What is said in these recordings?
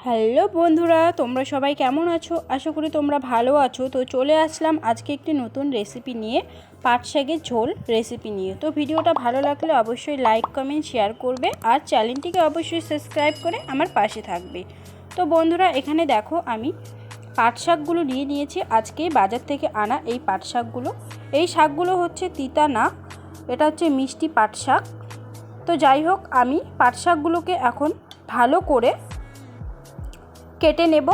Hello বন্ধুরা, তোমরা সবাই কেমন আছো? আশা করি তোমরা ভালো আছো। তো চলে আসলাম আজকে একটি নতুন রেসিপি নিয়ে, পাট শাকের ঝোল রেসিপি নিয়ে। তো ভিডিওটা ভালো লাগলে অবশ্যই লাইক কমেন্ট শেয়ার করবে আর চ্যানেলটিকে অবশ্যই সাবস্ক্রাইব করে আমার পাশে থাকবে। তো বন্ধুরা, এখানে দেখো আমি পাট শাকগুলো নিয়ে নিয়েছি। আজকে বাজার থেকে আনা এই পাট শাকগুলো। এই শাকগুলো হচ্ছে তিতা না, এটা হচ্ছে মিষ্টি পাট শাক। তো যাই হোক, আমি পাট শাকগুলোকে এখন ভালো করে কেটে নেব।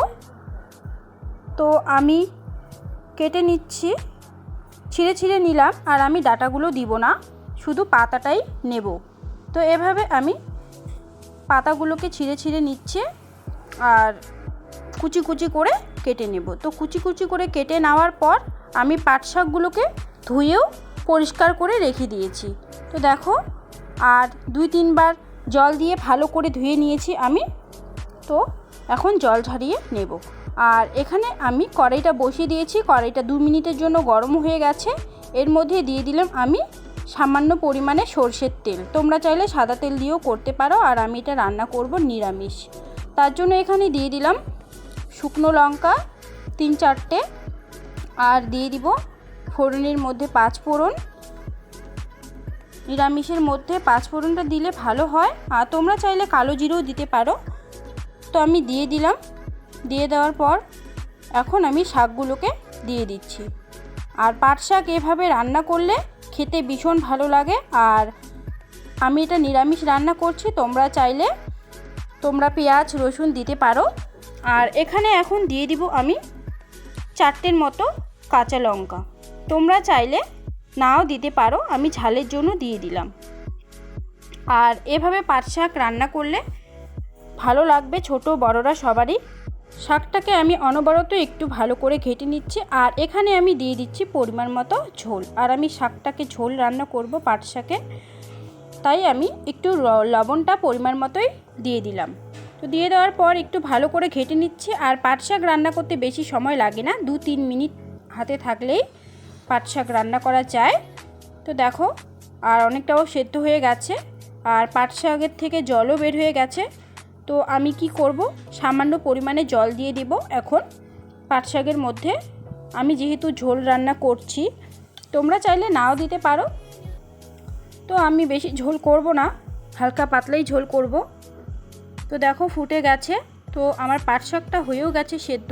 তো আমি কেটে নিচ্ছি, ছিঁড়ে ছিঁড়ে নিলাম। আর আমি ডাঁটাগুলো দিব না, শুধু পাতাটাই নেব। তো এভাবে আমি পাতাগুলোকে ছিঁড়ে ছিঁড়ে নিচ্ছি আর কুচি কুচি করে কেটে নেব। তো কুচি কুচি করে কেটে নেওয়ার পর আমি পাট শাকগুলোকে ধুয়েও পরিষ্কার করে রেখে দিয়েছি। তো দেখো, আর 2-3 বার জল দিয়ে ভালো করে ধুয়ে নিয়েছি আমি। তো এখন জল ঝরিয়ে নেব। আর এখানে আমি কড়াইটা বসিয়ে দিয়েছি। কড়াইটা 2 মিনিটের জন্য গরম হয়ে গেছে। এর মধ্যে দিয়ে দিলাম আমি সামান্য পরিমাণে সরষের তেল। তোমরা চাইলে সাদা তেল দিয়েও করতে পারো। আর আমি এটা রান্না করব নিরামিষ, তার জন্য এখানে দিয়ে দিলাম শুকনো লঙ্কা 3-4টে। আর দিয়ে দিব ফোড়নের মধ্যে 5 ফোড়ন। নিরামিষের মধ্যে 5 ফোড়নটা দিলে ভালো হয়। আর তোমরা চাইলে কালো জিরেও দিতে পারো। তো আমি দিয়ে দিলাম। দিয়ে দেওয়ার পর এখন আমি শাকগুলোকে দিয়ে দিচ্ছি। আর পাট শাক এভাবে রান্না করলে খেতে ভীষণ ভালো লাগে। আর আমি এটা নিরামিষ রান্না করছি, তোমরা চাইলে পেঁয়াজ রসুন দিতে পারো। আর এখানে এখন দিয়ে দিব আমি 4টের মতো কাঁচা লঙ্কা। তোমরা চাইলে নাও দিতে পারো, আমি ঝালের জন্য দিয়ে দিলাম। আর এভাবে পাট শাক রান্না করলে ভালো লাগবে ছোট বড়রা সবারই। শাকটাকে আমি অনবরত একটু ভালো করে ঘেটে নিচ্ছি। আর এখানে আমি দিয়ে দিচ্ছি পরিমাণ মতো ঝোল। আর আমি শাকটাকে ঝোল রান্না করব পাট শাকে, তাই আমি একটু লবণটা পরিমাণ মতোই দিয়ে দিলাম। তো দিয়ে দেওয়ার পর একটু ভালো করে ঘেটে নিচ্ছি। আর পাট শাক রান্না করতে বেশি সময় লাগে না, 2-3 মিনিট হাতে থাকলেই পাট শাক রান্না করা যায়। তো দেখো, আর অনেকটাও সেদ্ধ হয়ে গেছে। আর পাট শাকের থেকে জলও বের হয়ে গেছে। তো আমি কি করব, সামান্য পরিমাণে জল দিয়ে দিব এখন পাট শাকের মধ্যে। আমি যেহেতু ঝোল রান্না করছি, তোমরা চাইলে নাও দিতে পারো। তো আমি বেশি ঝোল করব না, হালকা পাতলাই ঝোল করব। তো দেখো ফুটে গেছে। তো আমার পাট শাকটা হয়েও গেছে সেদ্ধ।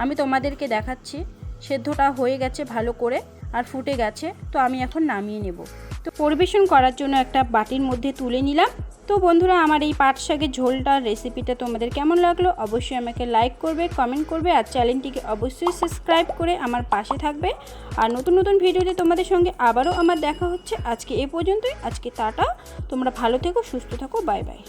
আমি তোমাদেরকে দেখাচ্ছি, সেদ্ধটা হয়ে গেছে ভালো করে আর ফুটে গেছে। তো আমি এখন নামিয়ে নেব। তো পরিবেশন করার জন্য একটা বাটির মধ্যে তুলে নিলাম। তো বন্ধুরা, আমার এই পাট শাকের ঝোলটার রেসিপিটা তোমাদের কেমন লাগলো অবশ্যই আমাকে লাইক করবে, কমেন্ট করবে। আর চ্যানেলটিকে অবশ্যই সাবস্ক্রাইব করে আমার পাশে থাকবে। আর নতুন নতুন ভিডিওতে তোমাদের সঙ্গে আবারও আমার দেখা হচ্ছে। আজকে এ পর্যন্তই। আজকে টাটা, তোমরা ভালো থেকো, সুস্থ থাকো, বাই বাই।